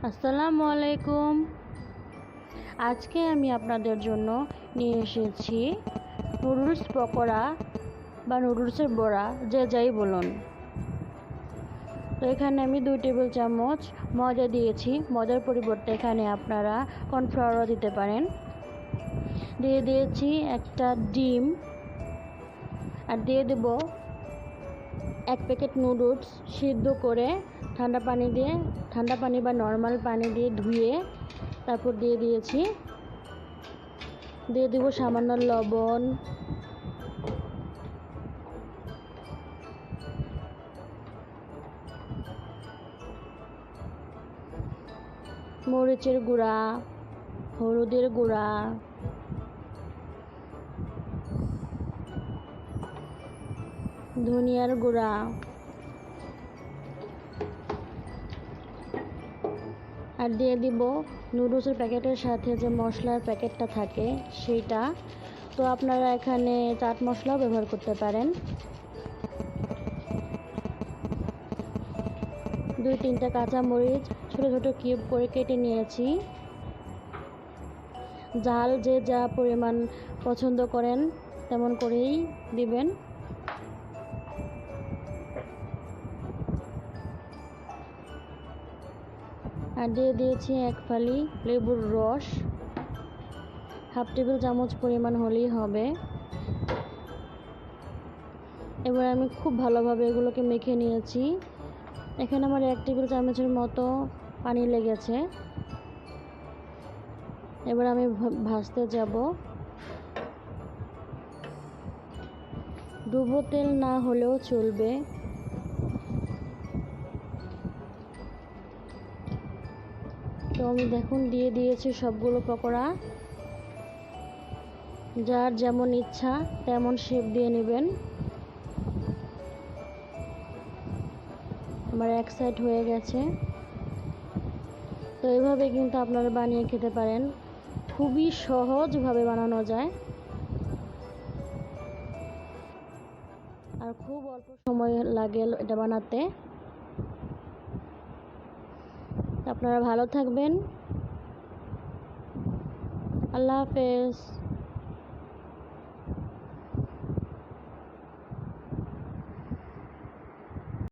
আসসালামু আলাইকুম। আজকে আমি আপনাদের জন্য নিয়ে এসেছি নুডলস পকোড়া বা নুডলসের বড়া, যে যাই বলুন। তো এখানে আমি 2 টেবিল চামচ ময়দা দিয়েছি। ময়দার পরিবর্তে এখানে আপনারা কর্নফ্লাওয়ারও দিতে পারেন। দিয়ে দিয়েছি একটা ডিম, আর দিয়ে দেব 1 প্যাকেট নুডলস সিদ্ধ করে ঠান্ডা পানি বা নর্মাল পানি দিয়ে ধুয়ে তারপর দিয়ে দেব সামান্য লবণ, মরিচের গুঁড়া, হলুদের গুঁড়া, ধনিয়ার গুঁড়া, আর দিয়ে দিব নুডলসের প্যাকেটের সাথে যে মশলার প্যাকেটটা থাকে সেইটা। তো আপনারা এখানে চাট মশলাও ব্যবহার করতে পারেন। 2-3টা কাঁচামরিচ ছোটো ছোটো কিউব করে কেটে নিয়েছি। ঝাল যে যা পরিমাণ পছন্দ করেন তেমন করেই দিবেন। আর দিয়ে দিয়েছি 1 ফালি লেবুর রস, 1/2 টেবিল চামচ পরিমাণ হলেই হবে। এবার আমি খুব ভালোভাবে এগুলোকে মেখে নিয়েছি। এখানে আমার 1 টেবিল চামচের মতো পানি লেগেছে। এবার আমি ভাজতে যাব। ডুবো তেল না হলেও চলবে। তো আমি দেখুন দিয়ে দিয়েছি সবগুলো পকোড়া। যার যেমন ইচ্ছা তেমন শেপ দিয়ে নেবেন। আমার এক সাইড হয়ে গেছে। তো এইভাবে কিন্তু আপনারা বানিয়ে খেতে পারেন। খুবই সহজভাবে বানানো যায় আর খুব অল্প সময় লাগে এটা বানাতে। আপনারা ভালো থাকবেন। আল্লাহ হাফেজ।